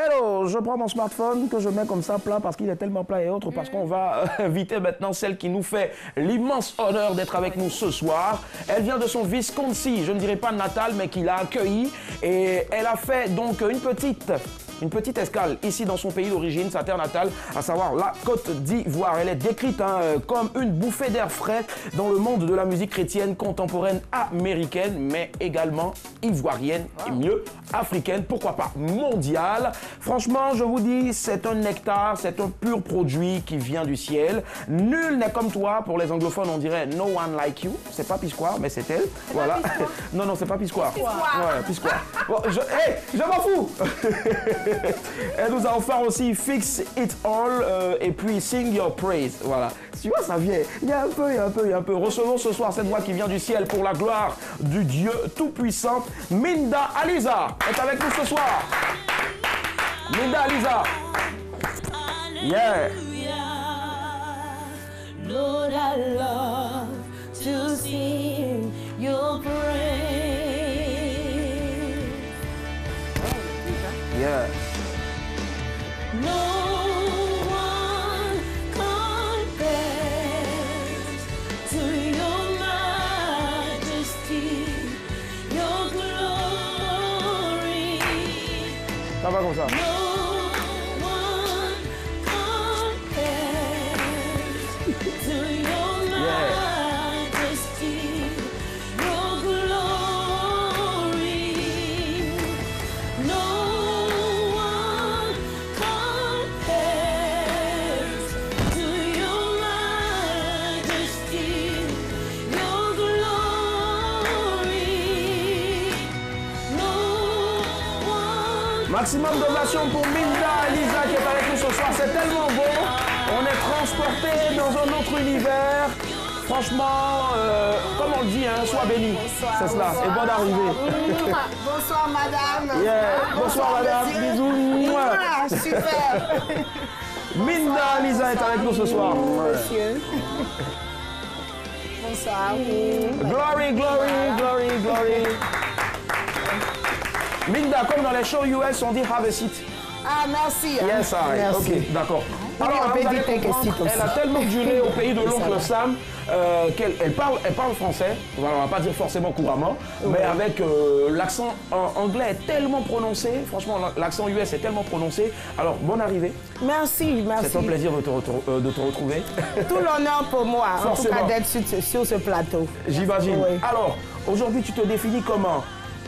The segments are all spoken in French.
Alors, je prends mon smartphone que je mets comme ça plat parce qu'il est tellement plat et autres, parce qu'on va inviter maintenant celle qui nous fait l'immense honneur d'être avec nous ce soir. Elle vient de son Wisconsin, je ne dirais pas natal, mais qui l'a accueilli. Et elle a fait donc une petite escale ici dans son pays d'origine, sa terre natale, à savoir la Côte d'Ivoire. Elle est décrite comme une bouffée d'air frais dans le monde de la musique chrétienne contemporaine américaine, mais également ivoirienne et mieux africaine, pourquoi pas mondiale. Franchement, je vous dis, c'est un nectar, c'est un pur produit qui vient du ciel. Nul n'est comme toi. Pour les anglophones, on dirait no one like you. C'est pas Piscoire, mais c'est elle. Voilà. Non, c'est pas Piscoire. Ouais, Piscoire. Bon, je m'en fous. Elle nous a offert aussi Fix It All et puis Sing Your Praise. Voilà. Tu vois, ça vient. Il y a un peu. Recevons ce soir cette voix qui vient du ciel pour la gloire du Dieu Tout-Puissant. Minda Aliza est avec nous ce soir. Minda Aliza. Yeah. Lord, I love to sing your praise. Yeah. No one compares to your majesty, your glory. Ça va comme ça. No one compares to your majesty, your glory. No one compares to your majesty, your glory. No one. Maximum d'ovation pour Minda Aliza qui est avec nous ce soir. C'est tellement beau. On est transporté dans un autre univers. Franchement, comme on le dit, hein, sois béni. C'est cela. Et bonne arrivée. Bonsoir madame. Yeah. Bonsoir madame. monsieur. Bisous. Mouah. Ah, super. Minda Aliza est avec nous ce soir. Monsieur. Bonsoir. Glory, glory, glory, glory. Minda, comme dans les shows US, on dit have a seat. Ah, merci. Yes, I. Merci. Ok, d'accord. on Alors, peut vous allez dire quelque comprendre, chose comme elle a ça. tellement duré au pays de l'oncle Sam qu'elle parle français. Voilà, on va pas dire forcément couramment, mais avec l'accent anglais est tellement prononcé. Franchement, l'accent US est tellement prononcé. Alors, bonne arrivée. Merci, merci. C'est un plaisir de te retrouver. Tout l'honneur pour moi, en tout Forcément. cas, d'être sur ce plateau. J'imagine. Oui. Alors, aujourd'hui, tu te définis comment?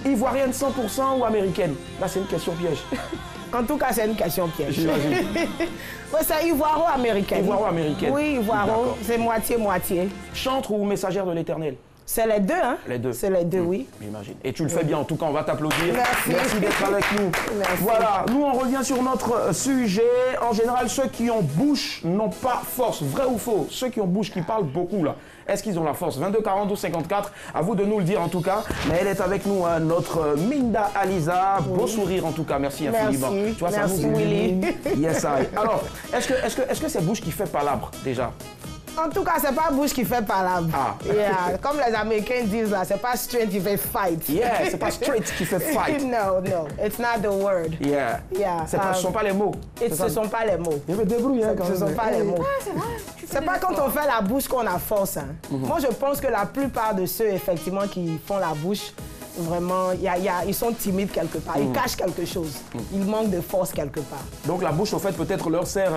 Ivoirienne 100% ou américaine? Là, c'est une question piège. En tout cas, c'est une question piège. J'imagine. Oui, c'est ivoiro-américaine. Ivoiro-américaine. Oui, ivoiro, D'accord. c'est moitié-moitié. Chantre ou messagère de l'Éternel? C'est les deux, hein? Les deux. C'est les deux, oui. J'imagine. Et tu le fais bien, en tout cas, on va t'applaudir. Merci. D'être avec nous. Merci. Voilà, nous on revient sur notre sujet. En général, ceux qui ont bouche n'ont pas force. Vrai ou faux? Ceux qui ont bouche, qui parlent beaucoup là, est-ce qu'ils ont la force? 22 40 12 54, à vous de nous le dire en tout cas. Mais elle est avec nous, hein, notre Minda Aliza. Beau sourire en tout cas, merci infiniment. Merci. Tu vois, ça Merci, nous Willy. Yes, I. Alors, est-ce que c'est bouche qui fait palabre déjà? En tout cas, c'est pas bouche qui fait palabre. Ah. Yeah. Comme les Américains disent là, c'est pas straight qui fait fight. Yeah, c'est pas straight qui fait fight. No, it's not the word. Yeah. Yeah. Ce ne sont pas les mots. Ce sont pas les mots. Je me débrouille, hein, quand Ce même. sont pas les mots. C'est vrai. C'est pas quand on fait la bouche qu'on a force. Hein. Moi, je pense que la plupart de ceux, effectivement, qui font la bouche, vraiment, ils sont timides quelque part. Ils cachent quelque chose. Ils manquent de force quelque part. Donc la bouche, au fait, peut-être leur sert...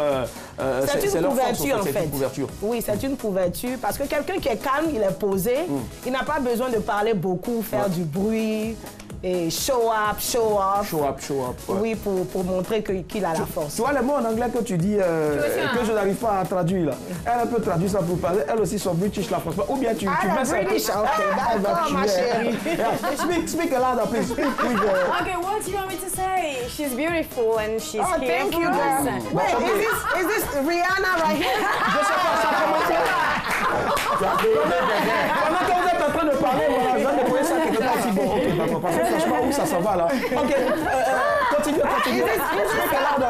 C'est une leur force, couverture, en c'est fait. une couverture. Oui, c'est une couverture. Parce que quelqu'un qui est calme, il est posé, il n'a pas besoin de parler beaucoup, faire du bruit, et show up. Show up, show up. Ouais. Oui, pour montrer qu'il a la force. Tu vois les mots en anglais que tu dis, que je n'arrive pas à traduire là. Elle peut traduire ça pour parler. Elle aussi, son British la France. Ou bien tu mets ça... British, ok, d'accord, ma chérie. Speak louder, please. Speak with, Okay, what do you want me to say? She's beautiful and she's Oh, here thank for you, us. girl. Wait, is this Rihanna right here? Je sais pas, ça pendant que vous êtes en train de parler, voilà, je vais déployer ça quelque part. Bon, ok, d'accord, parce que franchement, où ça va là? Ok, continue.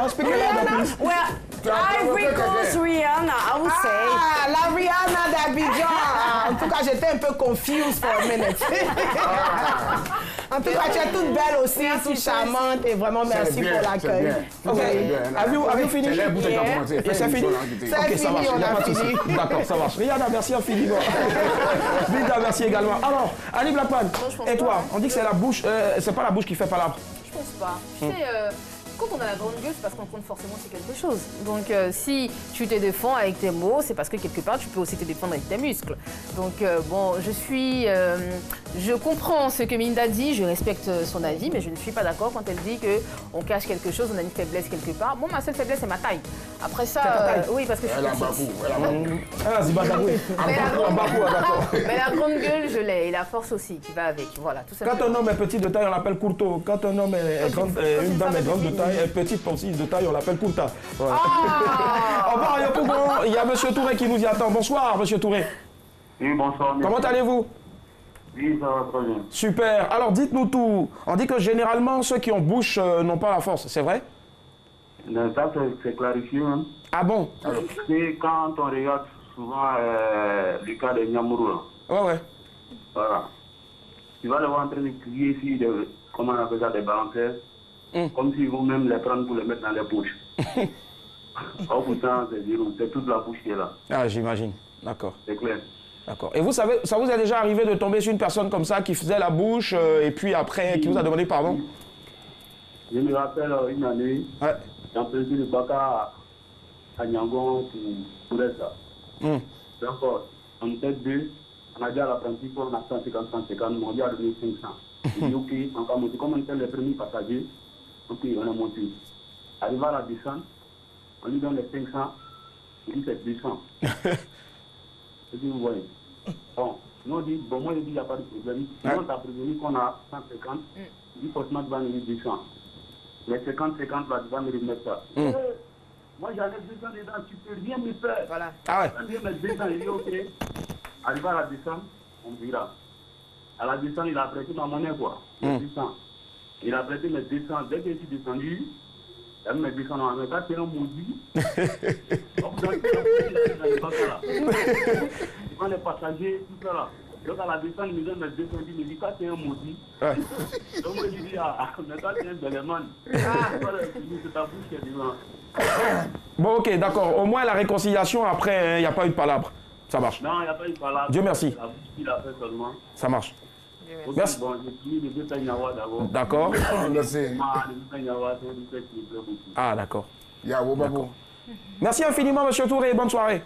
Speak louder, please. Well, Ivory Coast Rihanna, I would say. Ah, la Rihanna d'Abidjan. En tout cas, j'étais un peu confused for a minute. En tout cas, tu es toute belle aussi, toute charmante et vraiment merci bien, pour c'est l'accueil. bien. Ok. Avez-vous fini? C'est là pour te commencer. Et c'est fini? C'est Ok, ça fini, marche, il n'y a on a pas de souci. fini. D'accord, ça marche. Rihanna, merci infiniment. Linda, merci également. Alors, Annie Blackman, je pense et toi, pas. on dit que c'est la bouche, c'est pas la bouche qui fait palabre. Je pense pas. Tu sais, quand on a la grande gueule, c'est parce qu'on compte forcément sur quelque chose. Donc, si tu te défends avec tes mots, c'est parce que quelque part, tu peux aussi te défendre avec tes muscles. Donc, bon, je comprends ce que Minda dit, je respecte son avis, mais je ne suis pas d'accord quand elle dit qu'on cache quelque chose, on a une faiblesse quelque part. Moi, ma seule faiblesse, c'est ma taille. Après ça, oui, parce que je suis Elle a petite. Bakou. Elle a Bakou. Ah, Zimbabwe. Mais la grande gueule, je l'ai, et la force aussi qui va avec. Voilà, tout Quand simplement. un homme est petit de taille, on l'appelle courto. Quand un homme est une dame est grande de taille, est petite aussi de taille, on l'appelle courta. Voilà. Au revoir, Yopougon. Il y a M. Touré qui nous y attend. Bonsoir, M. Touré. Oui, bonsoir. Comment allez-vous? Oui, ça va très bien. Super. Alors, dites-nous tout. On dit que généralement, ceux qui ont bouche n'ont pas la force. C'est vrai? Ça, c'est clarifié. Hein. Ah bon? C'est quand on regarde souvent le cas de Nyamuru, là. Ouais. Voilà. Tu vas les voir en train de crier ici, comment on appelle ça, des balancers, comme s'ils vont même les prendre pour les mettre dans les poches. Or, pourtant, c'est toute la bouche qui est là. Ah, j'imagine. D'accord. C'est clair. D'accord. Et vous savez, ça vous est déjà arrivé de tomber sur une personne comme ça qui faisait la bouche et puis après, qui vous a demandé pardon? Je me rappelle une année, Ouais. j'ai empêché le Baka à Nyangon pour ça. Donc, on était deux, on a dit à l'apprenti qu'on a 150, on lui a donné 500. Il dit ok, on va monter. Comme on était les premiers passagers, ok, on a monté. Arrivé à la descente, on lui donne les 500, il dit c'est 200. Je dis, vous voyez. Bon, nous on dit, bon, moi je dis, il n'y a pas de problème. Nous on t'a prévenu qu'on a 150, il dit forcément tu vas nous dire 200. Les 50, là, tu vas me remettre ça. Moi j'en ai 200 dedans, tu peux rien me faire. Voilà. Ah ouais. Quand je mets 200, il dit ok. Arrivé à la descente, on verra. À la descente, il a prêté ma monnaie quoi. 200. Il a prêté mes 200. Dès que je suis descendu, il a mis mes 200 dans la main. Quand c'est un maudit, donc dans le bac là. Il prend les passagers, tout ça là. Donc à la descente, il me donne mes 200, il me dit quand c'est un maudit. Ouais. Donc moi je dis, ah, mais quand c'est un beleman, c'est ta bouche qui est devant. Bon, ok, d'accord. Au moins la réconciliation, après, il n'y a pas eu de palabre. Ça marche. Non, il n'y a pas eu de parole. Dieu merci. La bouche qu'il a fait seulement. Ça marche. Ok, Merci. bon, j'ai fini le deux Taïnawa d'abord. D'accord. Merci. Moi, le deux Taïnawa, c'est un deux qui me plaît beaucoup. Ah, d'accord. Yao Babou. Merci infiniment, monsieur Touré. Bonne soirée.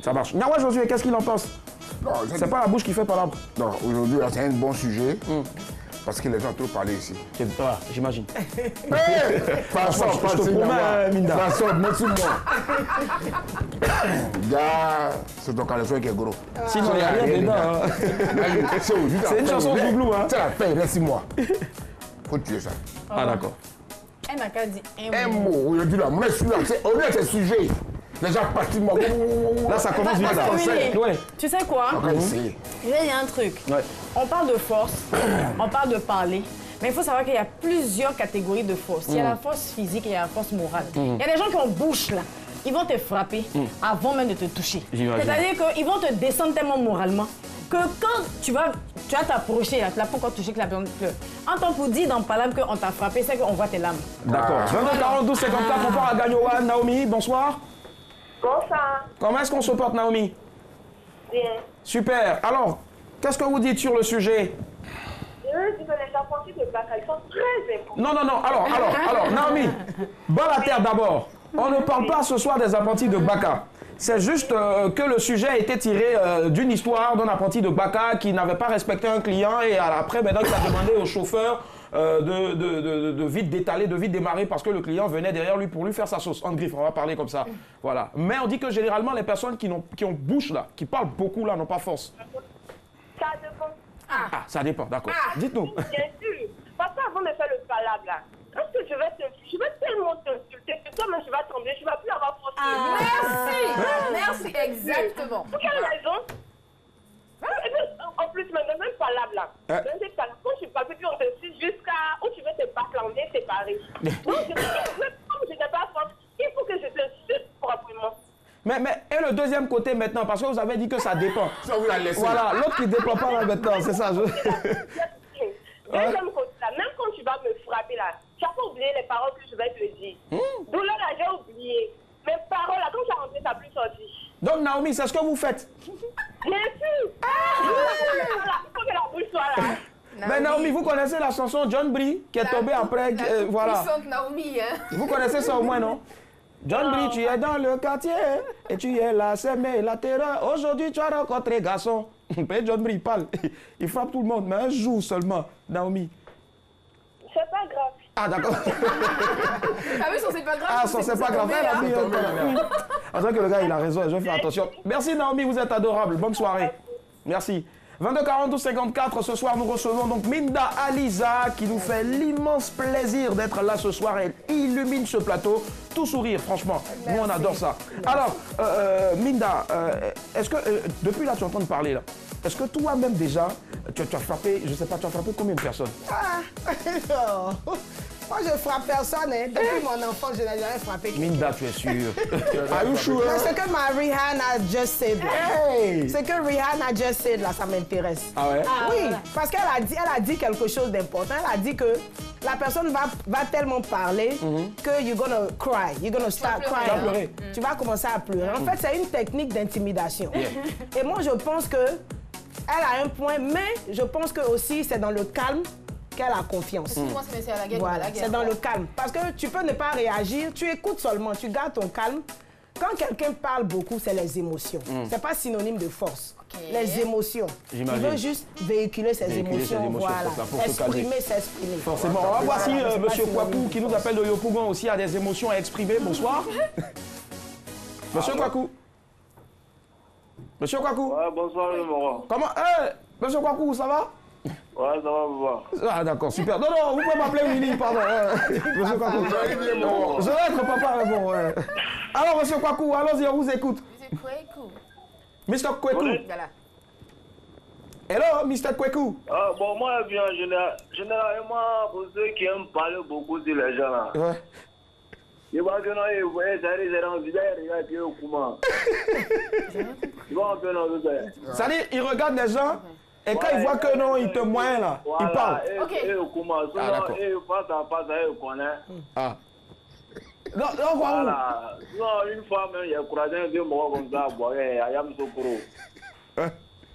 Ça marche. Nyawa Josué, qu'est-ce qu'il en pense? Non, C'est pas la bouche qui fait palabre. non, aujourd'hui, là, c'est un bon sujet. Parce que les gens ont trop parlé ici. Ah, j'imagine. Façon, je te promets, Minda. Façon, merci moi. Gars, c'est ton caleçon qui est gros. Sinon, il n'y a rien dedans. hein. C'est une chanson Zouglou, hein. C'est la paix, laisse-moi. Faut tuer ça. Ah, d'accord. Elle n'a qu'à dire Un mot, aujourd'hui, là, moi, je suis là. Au lieu de ces sujets, les gens partent de moi. Là, ça commence vite. Là. Oui. Ouais. Tu sais quoi? On va essayer. Il y a un truc. Ouais. On parle de force, on parle de parler. Mais il faut savoir qu'il y a plusieurs catégories de force. Il y a la force physique et il y a la force morale. Il y a des gens qui ont bouche là. Ils vont te frapper avant même de te toucher. J'imagine. C'est-à-dire qu'ils vont te descendre tellement moralement que quand tu vas t'approcher, là, tu n'as pas encore touché que la personne pleure. En tant pour dire dans le palabre qu'on t'a frappé, c'est qu'on voit tes larmes. D'accord. 22 42 54, on part à Gagnoa. Naomi, bonsoir. Bonsoir. Comment est-ce qu'on se porte, Naomi? Bien. Super. Alors, qu'est-ce que vous dites sur le sujet? Je dis que les apprentis de Baka, ils sont très importants. Non. Alors, Naomi, bas la terre d'abord. On ne parle pas ce soir des apprentis de Baka. C'est juste que le sujet a été tiré d'une histoire d'un apprenti de Baka qui n'avait pas respecté un client et après, maintenant, il a demandé au chauffeur de vite détaler, de vite démarrer parce que le client venait derrière lui pour lui faire sa sauce. En griffe, on va parler comme ça. Voilà. Mais on dit que généralement, les personnes qui ont bouche là, qui parlent beaucoup là, n'ont pas force. Ça dépend. Ah, ça dépend, d'accord. Dites-nous. Bien sûr. Parce qu'avant de faire le palabre là, lorsque je vais tellement t'insulter que toi-même je vais trembler, je ne vais plus avoir force. Merci, exactement. Pour quelle raison? Et puis, en plus, maintenant, même palabre là. Quand tu parles, puis on te suit jusqu'à où tu veux te battre là, on est séparés. Donc, comme je n'ai pas force, il faut que je te suive proprement. Mais et le deuxième côté maintenant, parce que vous avez dit que ça dépend. Ça, vous la laissez. Voilà, l'autre qui ne dépend pas là maintenant, c'est ça. Je Deuxième côté, là, même quand tu vas me frapper, là, tu n'as pas oublié les paroles que je vais te dire. Douleur, là, j'ai oublié. Mes paroles, là, quand tu as rentré, ça n'a plus sorti. Donc, Naomi, c'est ce que vous faites. Bien sûr. Il faut que la bouche soit là. Mais Naomi, vous connaissez la chanson John Brie qui est tombée après, voilà. Naomi, hein. Vous connaissez ça au moins, non? John Brie, tu es dans le quartier et tu es là, s'aimer la terreur. Aujourd'hui, tu as rencontré garçon. John Brie, il parle. Il frappe tout le monde, mais un jour seulement, Naomi. C'est pas grave. Ah, d'accord. Ah oui, ça c'est pas grave. Ah, ça, c'est pas grave. Elle a mis en tant que le gars, il a raison, je vais faire attention. Merci, Naomi, vous êtes adorable. Bonne soirée. Merci. 22 42 54, ce soir nous recevons donc Minda Aliza qui nous fait l'immense plaisir d'être là ce soir. Elle illumine ce plateau, tout sourire franchement. Merci. Nous on adore ça. Alors Minda, est-ce que depuis là tu entends parler là, est-ce que toi-même déjà tu as frappé, je sais pas, tu as frappé combien de personnes? Moi, je frappe personne. Hein. Depuis mon enfance, je n'ai jamais frappé quelqu'un. Minda, tu es sûr? Are you sure? C'est que ma Rihanna just said. Hey! C'est que Rihanna just said, là, ça m'intéresse. Ah ouais? Oui, parce qu'elle a dit quelque chose d'important. Elle a dit que la personne va tellement parler que you're gonna cry. You're gonna start crying. Tu vas pleurer. Tu vas commencer à pleurer. En fait, c'est une technique d'intimidation. Et moi, je pense que elle a un point, mais je pense que aussi c'est dans le calme qu'elle a confiance. Moi, c'est à la guerre. Voilà, c'est dans le calme. Parce que tu peux ne pas réagir, tu écoutes seulement, tu gardes ton calme. Quand quelqu'un parle beaucoup, c'est les émotions. C'est pas synonyme de force. Les émotions. Il veut juste véhiculer ses émotions, voilà. Exprimer, s'exprimer. Forcément. On va voir si M. Kwaku, qui nous appelle de Yopougon, aussi a des émotions à exprimer. Bonsoir. Monsieur Kwaku. Monsieur Kwaku. Ouais, bonsoir, le Moran. Comment? Monsieur Kwaku, ça va? Ouais, ça va, papa. Ah, d'accord, super. Non, non, vous pouvez m'appeler Willy, pardon. Monsieur Kwaku. Je vais être papa, bon. Ouais. Alors, monsieur Kwaku, allons-y, on vous écoute. Mr. Kwaku. Hello, Mr. Kwaku. Ah, bon, moi, bien, généralement, pour ceux qui aiment parler beaucoup sur les gens, là. Ouais. Ils vont que non, ils voient, ça arrive, c'est dans le visage, ils regardent au comment. Ils vont un peu dans le visage. C'est-à-dire, ils regardent les gens. Et quand ils voient que non, ils te moignent là, ils parlent. Et au comment, souvent, et face à face, ils connaissent. Ah. Non, non, voilà. Non, une fois même, il y a croisé un vieux mort comme ça, à Yam Sokoro.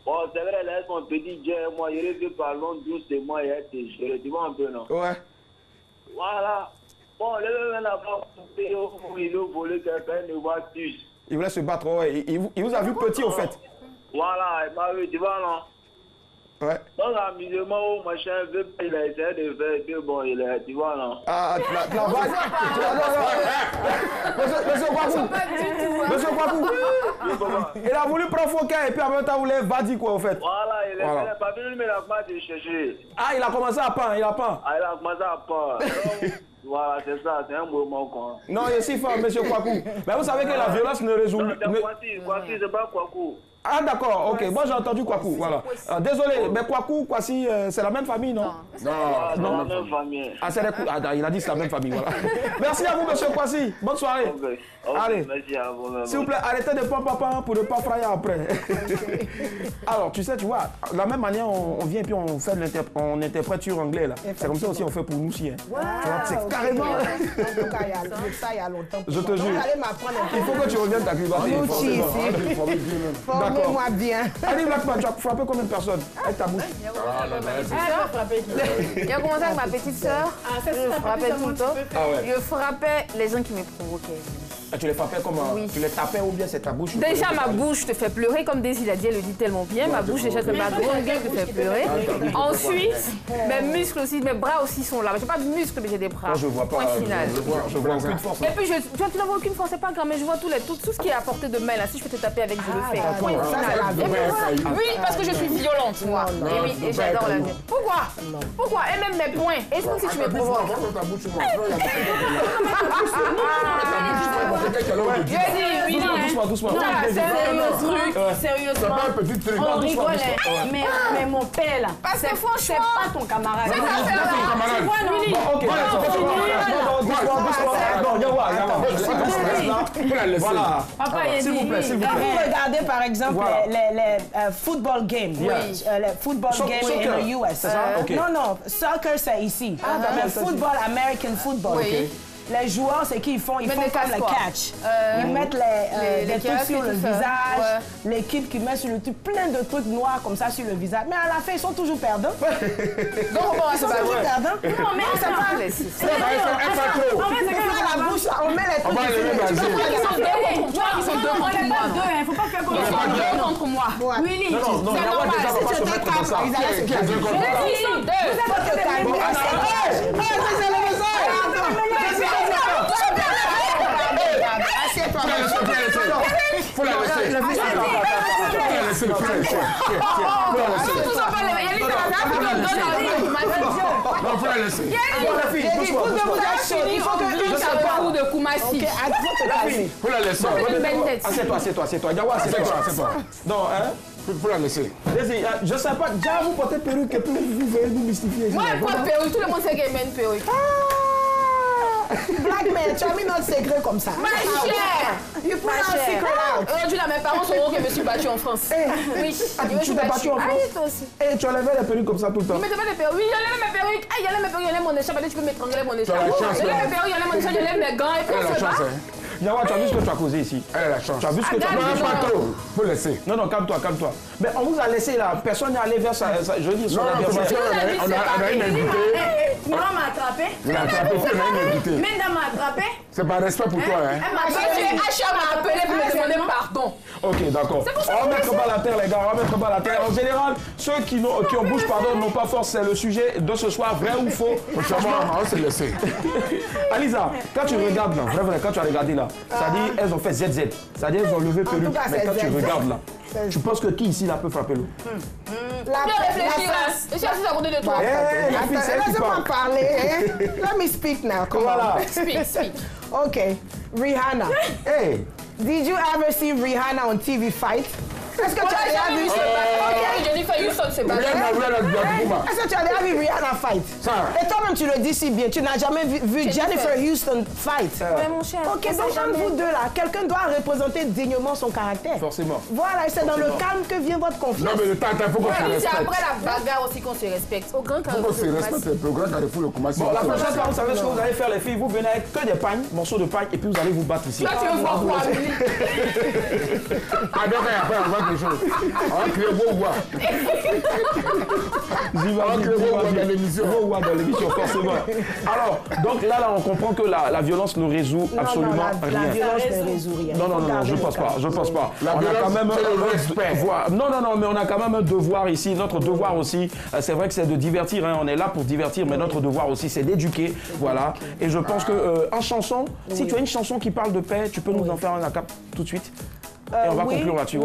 Bon, c'est vrai, là, son petit jet, moi, il est parlant doucement, il a été géré, tu vois un peu, non? Ouais. Voilà. Bon, le même là-bas, il a volé quelqu'un de voiture. Il voulait se battre, ouais. Il vous a vu petit, au fait. Voilà, il m'a vu, tu vois, non? Ouais. Dans l'amusement, machin, il a essayé de faire que bon, il est, tu vois, non? Ah, la vague. Monsieur Kwaku. Monsieur Kwaku. Il a voulu provoquer et puis en même temps, il voulait vadi quoi, au fait. Voilà, il est pas venu, mais il a commencé à chercher. Ah, il a commencé à peindre, il a peint. Ah, il a commencé à peindre. Voilà, c'est ça, c'est un moment quoi. Non, il est si fort, monsieur Kwaku. Mais vous savez que la violence ne résout pas. Kwaku, c'est pas Kwaku. Ah d'accord, ok. Moi j'ai entendu Kwaku, voilà. Désolé, mais Kwaku, Kwasi, c'est la même famille, non? Non, non, la même famille. Ah, c'est il a dit c'est la même famille, voilà. Merci à vous, monsieur Kwasi. Bonne soirée. Okay. Allez, merci à vous. s'il vous plaît, arrêtez de papa pour ne pas frayer après. Alors, tu sais, tu vois, de la même manière, on vient et puis on interprète sur anglais, là. C'est comme ça aussi on fait pour nous aussi. Hein. Wow, tu vois, c'est carrément... En tout cas, il y a longtemps. Je te jure. Il faut que tu reviennes ta climatique. Formez-moi bien. Allez, Blackman, tu as frappé combien de personnes avec ta bouche? Il a commencé avec ma petite sœur. Je frappais tout le temps. Je frappais les gens qui me provoquaient. Tu les frappais comment? Oui. Tu les tapais ou bien c'est ta bouche? Déjà, ma bouche te fait pleurer, comme Daisy l'a dit, elle le dit tellement bien. Ma bouche, déjà, c'est ma grande gueule qui te fait pleurer. Ensuite, mes muscles aussi, mes bras aussi sont là. J'ai pas de muscles, mais j'ai des bras. Moi, je vois pas. Point final. Je vois aucune force. Et puis, tu n'en vois aucune force, c'est pas grave, mais je vois tout ce qui est à portée de main. Là, si je peux te taper avec, je le fais. Point final. Oui, parce que je suis violente, moi. Et oui, et j'adore la vie. Pourquoi? Pourquoi? Et même mes poings. Et si tu me provoques? Doucement. C'est Sérieusement, pas un petit truc. on rigole, mais mon père là, Parce que c'est franchement, pas ton camarade. c'est Tu ça, vois, non? Ok, Voilà. S'il vous plaît, s'il vous plaît. Vous regardez par exemple les football games. Les football games in the US. Non, non, soccer c'est ici. Mais football, American football. Les joueurs, c'est qu'ils font? Ils font comme le catch. Ils mettent des trucs sur le visage, l'équipe qui met sur le truc, plein de trucs noirs comme ça sur le visage. Mais à la fin, ils sont toujours perdants. Donc, ils sont toujours perdants. Non, mais c'est pas... On met la bouche, on met les trucs. Ils sont deux contre moi. Il ne faut pas faire comme ça. Ils sont deux contre moi. Oui, non, non, Yawa déjà va pas se mettre comme ça. Ils sont deux. Faut la laisser. Assieds-toi. Yawa, assieds-toi. Non, hein? Faut la laisser. Je sais pas, déjà vous portez perruque et puis vous venez nous mystifier. Moi, je porte perruque, tout le monde sait qu'elle met une perruque. Black man, tu as mis notre secret comme ça. Ma chère! You put our secret out. Aujourd'hui, là, mes parents sauront que je me suis battue en France. Oui, tu t'es battue en France? Ah, toi aussi. Et tu enlevais les perruques comme ça tout le temps? Il mettait pas des perruques. Oui, j'enlève mes perruques. Ah, il enlève mes perruques, il enlève mon écharpe. Tu peux m'étrangler mon écharpe. J'enlève mes perruques, il enlève mon écharpe, j'enlève mes gants et puis on se bat. Yawa, tu as vu ce que tu as causé ici? Elle a la chance. Tu as vu ce que tu as causé? Pas trop. Faut laisser. Non, calme-toi. Mais on vous a laissé là. Personne n'est allé vers ça. Je dis sur la on a une invitée. Maman m'a attrapé. Il a attrapé, on a une invitée. Minda m'a attrapé. C'est par respect pour toi, hein? Elle m'a attrapé. Acha m'a appelé pour me demander pardon. Ok, d'accord. On va mettre pas la terre, les gars. On va mettre pas la terre. En général, ceux qui ont bouche pardon n'ont pas force. C'est le sujet de ce soir, vrai ou faux. Franchement, on s'est laissé. Alisa, quand tu regardes là, vrai, quand tu as regardé là, ça dit elles ont fait ZZ. Ça dit elles ont levé perruque. Mais quand tu regardes là, tu penses que qui ici là peut frapper l'eau? Réfléchis là. Et si à côté de toi. Laisse-moi parler. Let me speak now. Voilà. Speak. Okay, Rihanna. Hey. Did you ever see Rihanna on TV fight? Est-ce que tu as déjà vu Jennifer Houston se bat. Est-ce que tu as déjà vu Rihanna fight? Et toi-même tu le dis si bien, tu n'as jamais vu Jennifer Houston fight. Ouais, mon cher. Ok, donc entre vous deux là, quelqu'un doit représenter dignement son caractère. Forcément. Voilà, et c'est dans le calme que vient votre confiance. Non mais le temps, il faut qu'on se respecte. C'est après la bagarre aussi qu'on se respecte. Au grand carrefour. Il faut qu'on se respecte un peu. Au grand carrefour, le Koumassi. Bon, la prochaine fois, vous savez ce que vous allez faire les filles. Vous venez avec que des pagnes, morceaux de pagne, et puis vous allez vous battre ici. Là tu veux voir quoi? Ah donc après on voit quelque chose. On va créer beau voix. On va créer beau voix dans l'émission, forcément. Alors, donc là, on comprend que la violence ne résout absolument rien. La violence ne résout rien. Non, je pense pas. On a quand même un devoir. Non, mais on a quand même un devoir ici. Notre devoir aussi, c'est vrai que c'est de divertir. On est là pour divertir, mais notre devoir aussi, c'est d'éduquer. Voilà. Et je pense que en chanson, si tu as une chanson qui parle de paix, tu peux nous en faire un cap tout de suite. Et on va conclure là-dessus.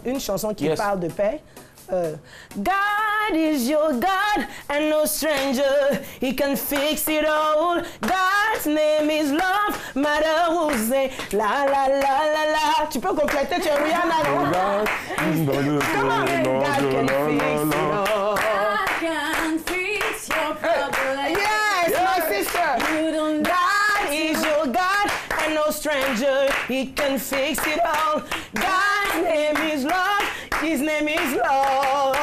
Une chanson qui parle de paix. God is your God and no stranger. He can fix it all. God's name is love. Matter who's say la la la la la. Tu peux compléter, tu es Rihanna, non? God can fix your problem. Yes, my sister. God is your God and no stranger. He can fix it all. God's name is love. His name is love.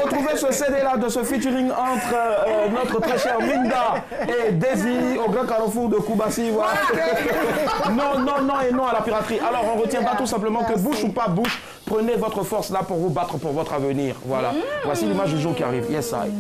Retrouvez ce CD-là de ce featuring entre notre très chère Minda et Daisy au Grand Carrefour de Koumassi. Voilà. Non et non à la piraterie. Alors on retiendra tout simplement que bouche ou pas bouche, prenez votre force là pour vous battre pour votre avenir. Voilà. Voici l'image du jour qui arrive. Yes, I.